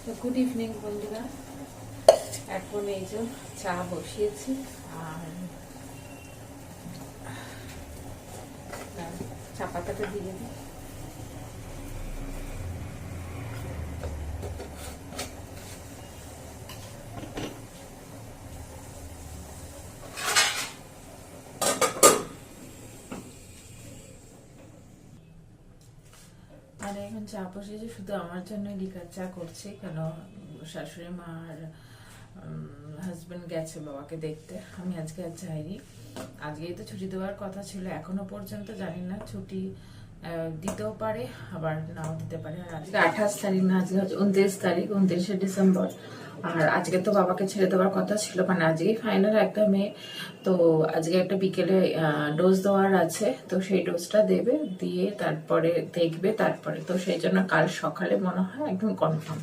তো good evening বন্ধুরা। এখন এই যে চা বসিয়েছি আর চা পাতাটা দিয়ে দিই। আর এখন চা বসিয়েছি, শুধু আমার জন্য লিকার চা করছি, কেন শাশুড়ি মা আর হাজবেন্ড গেছে বাবাকে দেখতে। আমি আজকে আর যাইনি। আজকেই তো ছুটি দেওয়ার কথা ছিল, এখনো পর্যন্ত জানি না ছুটি দিতেও পারে আবার নাও দিতে পারে। আর আজকে 28 তারিখ না, আজকে হচ্ছে 29 তারিখ, 29শে ডিসেম্বর। আর আজকে তো বাবাকে ছেড়ে দেওয়ার কথা ছিল, মানে আজকেই ফাইনাল 1 মে। তো আজকে একটা বিকেলে ডোজ দেওয়ার আছে, তো সেই ডোজটা দেবে, দিয়ে তারপরে দেখবে, তারপরে তো সেই জন্য কাল সকালে মনে হয় একদম কনফার্ম,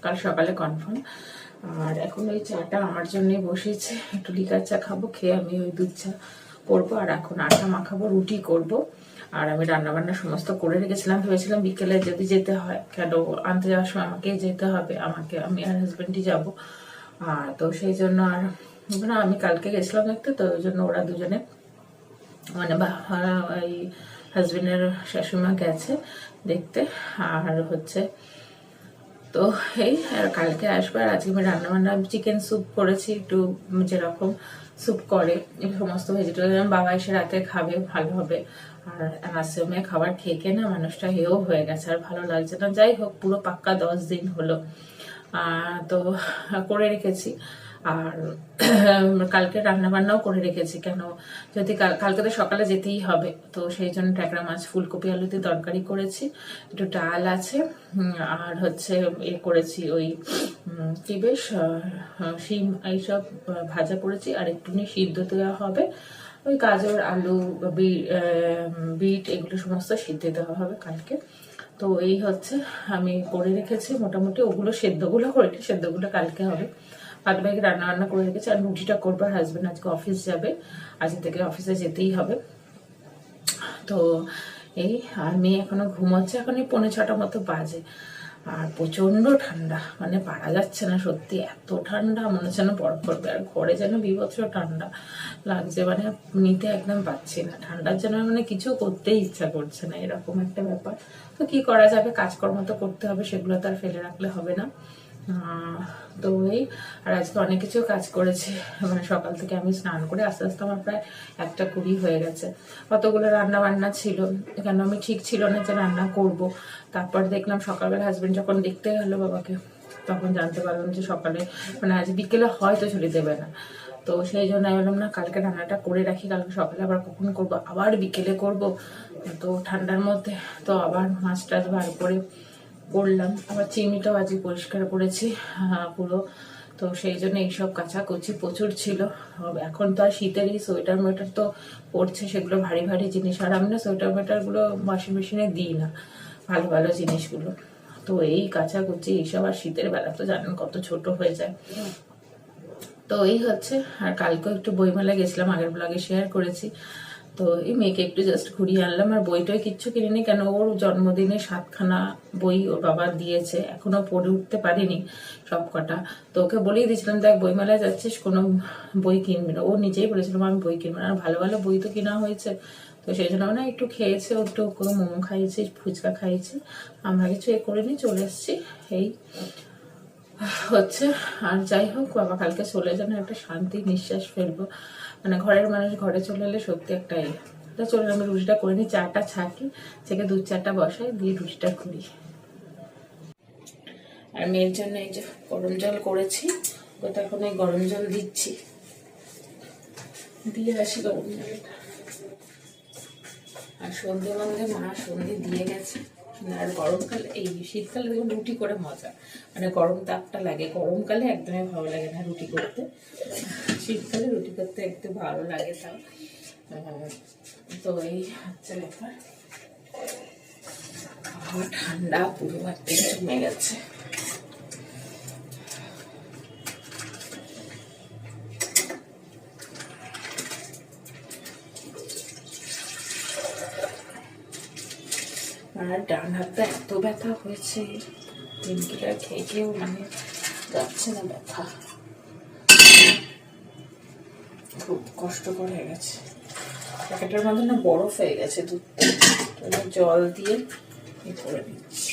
কাল সকালে কনফার্ম। আর এখন ওই চাটা আমার জন্যই বসিয়েছে, একটু লিকার চা খাবো, খেয়ে আমি ওই দুধ চা করবো। আর এখন আটা মাখাবো, রুটি করব। আর আমি রান্নাবান্না সমস্ত করে রেখেছিলাম, ভেবেছিলাম বিকেলে যদি যেতে হয়, কেন আনতে যাওয়ার সময় আমাকেই যেতে হবে, আমি আর হাজবেন্ডই যাবো। তো সেই জন্য আর না, আমি কালকে গেছিলাম দেখতে, তো ওই জন্য ওরা দুজনে মানে এই হাজবেন্ডের শাশুড়িমা গেছে দেখতে। আর হচ্ছে তো এই কালকে আসবে। আর আজকে আমি রান্নাবান্না চিকেন স্যুপ করেছি, একটু যেরকম স্যুপ করে সমস্ত ভেজিটেবল, বাবা এসে রাতে খাবে, ভালো হবে। আর আশ্রমে খাবার খেয়ে না মানুষটা হেও হয়ে গেছে, আর ভালো লাগছে না। যাই হোক, পুরো পাক্কা 10 দিন হলো। তো করে রেখেছি। আর কালকে রান্না বান্নাও করে রেখেছি, কেন যদি কালকে তো সকালে যেতেই হবে, তো সেই জন্য ট্যাকরা মাছ ফুলকপি আলু দিয়ে তরকারি করেছি, একটু ডাল আছে, আর হচ্ছে করেছি ওই কি বেশ শিম এইসব ভাজা করেছি, আর একটুখানি সিদ্ধ দেওয়া হবে, ওই গাজর আলু বিট এগুলো সমস্ত সিদ্ধ দেওয়া হবে কালকে। তো এই হচ্ছে আমি করে রেখেছি মোটামুটি, ওগুলো সেদ্ধগুলো করেছি, সেদ্ধগুলো কালকে হবে। বাদ বাকি রান্না বান্না করে রেখেছি। আর রুটিটা করবো, হাজবেন্ড আজকে অফিস যাবে, আজকে থেকে অফিসে যেতেই হবে। তো এই আর মেয়ে এখনো ঘুমোচ্ছে, এখন এই 5:45 মতো বাজে। আর প্রচন্ড ঠান্ডা, মানে পারা যাচ্ছে না, সত্যি এত ঠান্ডা, মনে হচ্ছে না বরফ পড়বে। আর ঘরে যেন বিভৎস ঠান্ডা লাগছে, মানে নিতে একদম পাচ্ছি না ঠান্ডার জন্য, মানে কিছু করতেই ইচ্ছা করছে না, এরকম একটা ব্যাপার। তো কি করা যাবে, কাজকর্ম তো করতে হবে, সেগুলো তো আর ফেলে রাখলে হবে না। তো এই আর আজকে অনেক কিছু কাজ করেছি, মানে সকাল থেকে আমি স্নান করে আস্তে আস্তে আমার প্রায় 1:20 হয়ে গেছে। কতগুলো রান্না বান্না ছিল, কেন আমি ঠিক ছিল না যে রান্না করব। তারপর দেখলাম সকালবেলা হাজবেন্ড যখন দেখতে গেল বাবাকে, তখন জানতে পারলাম যে সকালে মানে আজ বিকেলে হয়তো ছুটি দেবে না। তো সেই জন্য আমি বললাম না, কালকে রান্নাটা করে রাখি, কালকে সকালে আবার কখন করব, আবার বিকেলে করব, তো ঠান্ডার মধ্যে তো আবার মাছ টাছ বার করে করলাম। আবার চিমনিটাও আজকে পরিষ্কার করেছি পুরো। তো সেই জন্য এইসব কাচাকুচি প্রচুর ছিল। এখন তো আর শীতের এই সোয়েটার মোয়েটার তো পড়ছে, সেগুলো ভারী ভারী জিনিস, আর আমি না সোয়েটার মোয়েটারগুলো ওয়াশিং মেশিনে দিই না, ভালো ভালো জিনিসগুলো। তো এই কাচাকুচি এইসব, আর শীতের বেলা তো জানেন কত ছোট হয়ে যায়। তো এই হচ্ছে। আর কালকেও একটু বইমেলা গেছিলাম, আগের ব্লগে শেয়ার করেছি। তো এই মেয়েকে একটু জাস্ট ঘুরিয়ে আনলাম, আর বইটাই কিচ্ছু কিনিনি, কেন ওর জন্মদিনে 7খানা বই ওর বাবা দিয়েছে, এখনো পড়ে উঠতে পারিনি সব কটা। তো ওকে বলেই দিয়েছিলাম, দেখ বইমেলায় যাচ্ছিস, কোনো বই কিনবি না। ও নিজেই বলেছিলাম আমি বই কিনবো না, আর ভালো ভালো বই তো কেনা হয়েছে। তো সেই জন্য মানে একটু খেয়েছে, একটু কোনো মোমো খাইয়েছি, ফুচকা খাইয়েছি, আমরা কিছু করিনি, চলে এসেছি এই হচ্ছে। আর যাই হোক, বাবা কালকে চলে যেন একটা শান্তি নিঃশ্বাস ফেলবো, মানে ঘরের মানুষ ঘরে চলে এলে সত্যি একটা তো চলে আমি রুটিটা করে নিই, চাটা ছাঁকি, থেকে দুধ চাটা বসাই, দিয়ে রুটিটা করি। আর মেয়ের জন্য এই যে গরম জল করেছি, ওটা এখন এই গরম জল দিচ্ছি, দিয়ে আসি গরম জলটা। আর সন্ধে মধ্যে মা সন্ধে দিয়ে গেছে। আর গরমকালে এই শীতকালে দেখুন রুটি করে মজা, মানে গরম তাপটা লাগে, গরমকালে একদমই ভালো লাগে না রুটি করতে, শীতকালে রুটি করতে একটু ভালো লাগে তাও। তো এই হচ্ছে ব্যাপার। ঠান্ডা পুরো একদম জমে গেছে। আর ডান হাতটা এত ব্যথা হয়েছে, নিমকিটা খেয়ে খেয়েও মানে যাচ্ছে না ব্যথা, খুব কষ্টকর হয়ে গেছে। প্যাকেটের মধ্যে না বরফ হয়ে গেছে দুধটা, জল দিয়ে করে দিচ্ছি।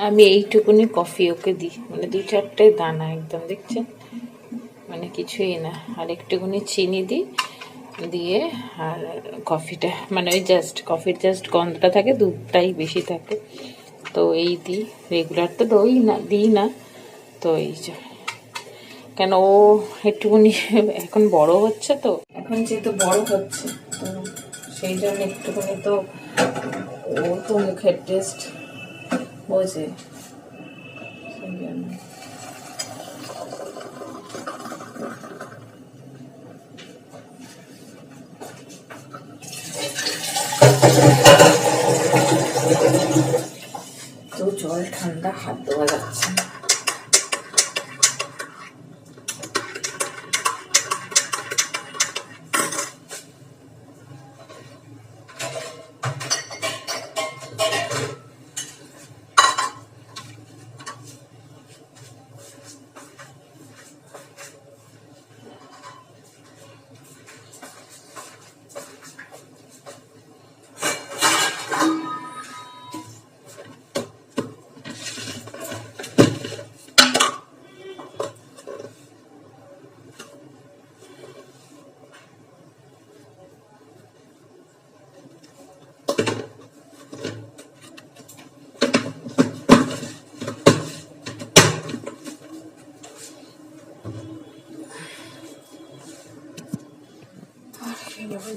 আমি এইটুকুনি কফি ওকে দিই, মানে 2-4টে দানা একদম, দেখছেন, মানে কিছুই না। আর একটুকুনি চিনি দিই, দিয়ে আর কফিটা মানে ওই জাস্ট কফির জাস্ট গন্ধটা থাকে, দুধটাই বেশি থাকে। তো এই দিই, রেগুলার তো দিই না। তো এই যে, কেন ও একটুকুনি এখন বড় হচ্ছে, তো এখন যেহেতু বড় হচ্ছে, তো সেই জন্য একটুকুনি তো ও তো মুখের টেস্ট বোঝে, সেই জন্য। তো জল ঠান্ডা, হাত ধোয়া যাচ্ছে না।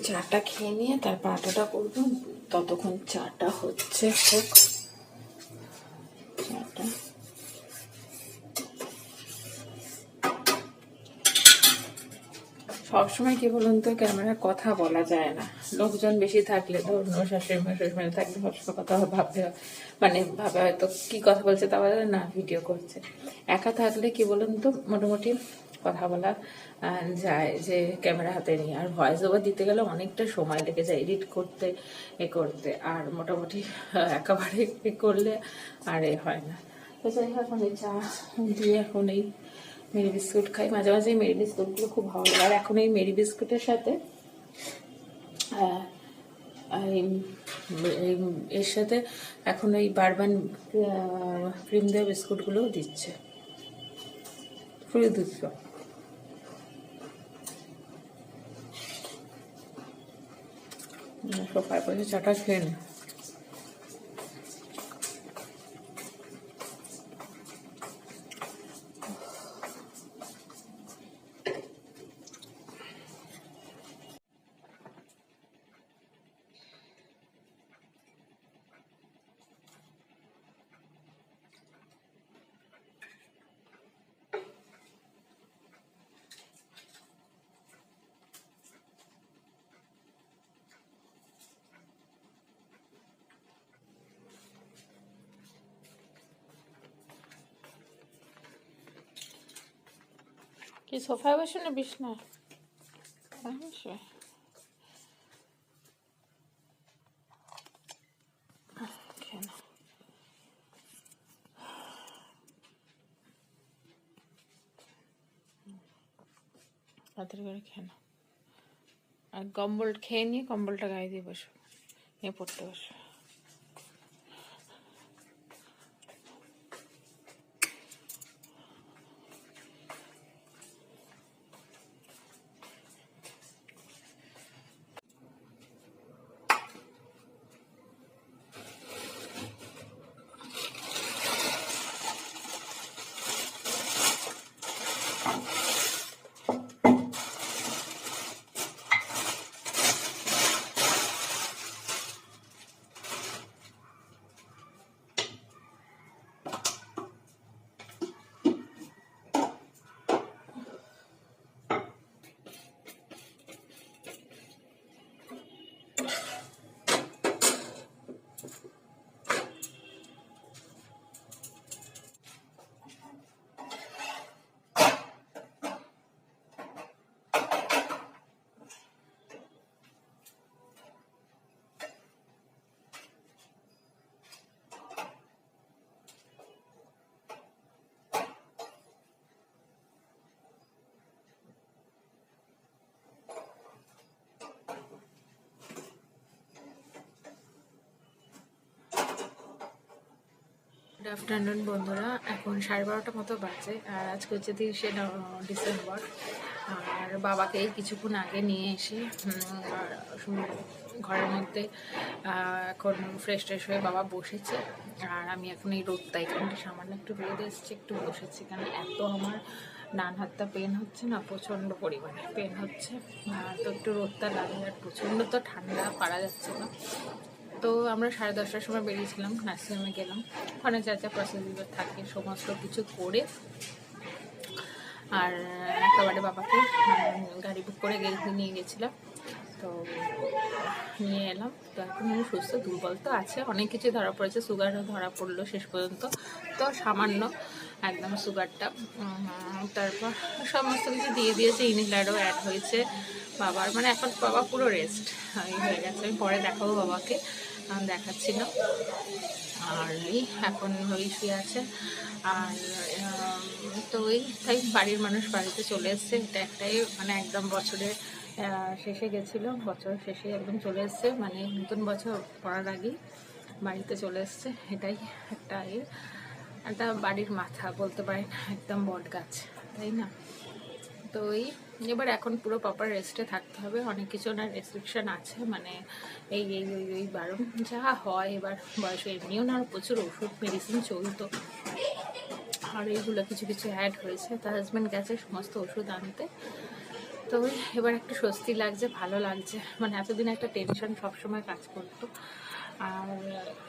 চাটা খেয়ে নিয়ে তারপর আটাটা করবো, ততক্ষণ চাটা হচ্ছে। হোক চাটা। সবসময় কি বলুন তো, ক্যামেরায় কথা বলা যায় না। লোকজন বেশি থাকলে, ধরুন শাশুড়ি মা শ্বশুরবাড়ি থাকলে সবসময় কথা ভাবতে মানে ভাবে হয়তো কি কথা বলছে, তা বলে না ভিডিও করছে। একা থাকলে কি বলুন তো মোটামুটি কথা বলা যায়, যে ক্যামেরা হাতে নিয়ে। আর ভয়েস ওভার দিতে গেলে অনেকটা সময় লেগে যায় এডিট করতে, করতে। আর মোটামুটি একেবারে করলে আর হয় না। তো যাই হোক, এখন এই চা দিয়ে এখন এই মেরি বিস্কুট খাই। মাঝে মাঝে মেরি বিস্কুটগুলো খুব ভালো লাগে। আর এখন এই মেরি বিস্কুটের সাথে এর সাথে এখন ওই বারবান ক্রিম দেওয়া বিস্কুটগুলোও দিচ্ছে, ফ্রি দিচ্ছে। সোফায় বসে চাটা খেয়ে নি। কি সোফায় বসে না বিছনায়? তাড়াতাড়ি করে খেয়ে নাও। আর কম্বল খেয়ে নিয়ে কম্বলটা গায়ে দিয়ে বসো, নিয়ে পড়তে বসো। গুড আফটারনুন বন্ধুরা, এখন 12:30 মতো বাজে। আর আজকে হচ্ছে 30শে ডিসেম্বর। আর বাবাকে এই কিছুক্ষণ আগে নিয়ে এসে ঘরের মধ্যে এখন ফ্রেশ ট্রেশ হয়ে বাবা বসেছে। আর আমি এখন এই রোদটা, এখানটা সামান্য একটু রোদ এসছে, একটু বসেছি। কারণ এত আমার ডান হাতটা পেন হচ্ছে না, প্রচণ্ড পরিমাণে পেন হচ্ছে। তো একটু রোদটা লাগে। আর প্রচণ্ড তো ঠান্ডা, পারা যাচ্ছে না। তো আমরা 10:30টার সময় বেরিয়েছিলাম, নার্সিংহোমে গেলাম। ওখানে যা যা প্রসিডিউর থাকে সমস্ত কিছু করে আর একেবারে বাবাকে গাড়ি বুক করে নিয়ে গেছিলাম। তো নিয়ে এলাম। তো এখন আমি সুস্থ, দুর্বল তো আছে, অনেক কিছু ধরা পড়েছে। সুগারও ধরা পড়লো শেষ পর্যন্ত, তো সামান্য একদম সুগারটা। তারপর সমস্ত কিছু দিয়ে দিয়েছে, ইনহেলারও অ্যাড হয়েছে বাবার। মানে এখন বাবা পুরো রেস্ট হয়ে গেছে। আমি পরে দেখাবো বাবাকে, দেখাচ্ছিল। আর এই এখন ওই শুয়ে আছে। আর তো ওই তাই বাড়ির মানুষ বাড়িতে চলে এসছে। এটা একটাই মানে একদম বছরের শেষে গেছিলো, বছরের শেষে একদম চলে এসছে, মানে নতুন বছর পড়ার আগেই বাড়িতে চলে এসছে। এটাই একটা বাড়ির মাথা বলতে পারেন, একদম বট গাছ, তাই না? তো এবার এখন পুরো প্রপার রেস্টে থাকতে হবে। অনেক কিছু না রেস্ট্রিকশন আছে, মানে এই বারণ যা হয়। এবার বয়স এমনিও না প্রচুর ওষুধ মেডিসিন চলতো, আর এইগুলো কিছু কিছু অ্যাড হয়েছে। তার হাজব্যান্ড গেছে সমস্ত ওষুধ আনতে। তো এবার একটু স্বস্তি লাগছে, ভালো লাগছে। মানে এতদিন একটা টেনশন সবসময় কাজ করতো। আর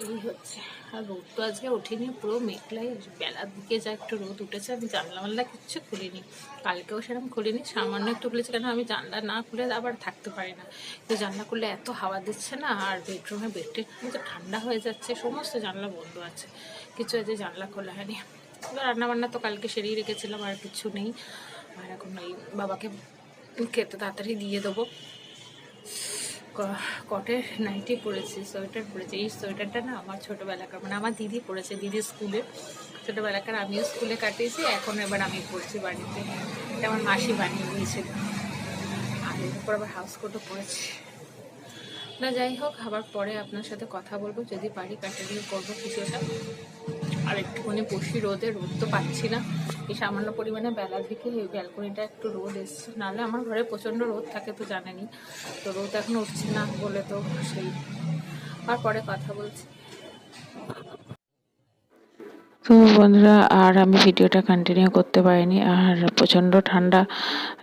এই হচ্ছে, আর রোদ তো আজকে ওঠেনি, পুরো মেঘলাই, বেলার দিকে যা একটু রোদ উঠেছে। আমি জানলা মাল্লা কিচ্ছু খুলিনি, কালকেও সেরকম খুলিনি, সামান্য একটু খুলেছি, কেন আমি জানলা না খুলে আবার থাকতে পারি না। তো জানলা খুললে এত হাওয়া দিচ্ছে না, আর বেডরুমে বেডটি তো ঠান্ডা হয়ে যাচ্ছে, সমস্ত জানলা বন্ধ আছে, কিছু আছে জানলা খোলা হয়নি। রান্না বান্না তো কালকে সেরেই রেখেছিলাম, আর কিছু নেই। আর এখন ওই বাবাকে খেতে তাড়াতাড়ি দিয়ে দেবো। কটের নাইটি পরেছি, সোয়েটার পরেছি। এই সোয়েটারটা না আমার ছোটোবেলাকার, মানে আমার দিদি পরেছে, দিদি স্কুলে ছোটোবেলাকার, আমিও স্কুলে কাটিয়েছি, এখন এবার আমি পরছি বাড়িতে। এটা আমার মাসি বানিয়ে দিয়েছিল। আর এর উপর আবার হাউস কোটও পরেছি। না যাই হোক, আবার পরে আপনার সাথে কথা বলবো, যদি পারি কন্টিনিউ করবো কিছুটা। আর একটুখানি বসি রোদে, রোদ তো পাচ্ছি না। এই সামান্য পরিমাণে বেলা থেকে এই ব্যালকনিটা একটু রোদ এসছে, নাহলে আমার ঘরে প্রচণ্ড রোদ থাকে, তো জানেনি। তো রোদ এখন উঠছে না বলে তো সেই, আর পরে কথা বলছি। তো বন্ধুরা, আর আমি ভিডিওটা কন্টিনিউ করতে পারিনি, আর প্রচণ্ড ঠান্ডা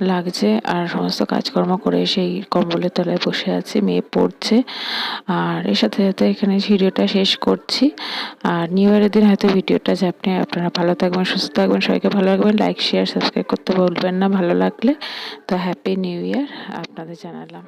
লাগছে, আর সমস্ত কাজকর্ম করে সেই কম্বলের তলায় বসে আছি, মেয়ে পড়ছে। আর এর সাথে সাথে এখানে ভিডিওটা শেষ করছি। আর নিউ ইয়ারের দিন হয়তো ভিডিওটা যে আপনারা ভালো থাকবেন, সুস্থ থাকবেন, সবাইকে ভালো রাখবেন, লাইক শেয়ার সাবস্ক্রাইব করতে ভুলবেন না ভালো লাগলে। তো হ্যাপি নিউ ইয়ার আপনাদের জানালাম।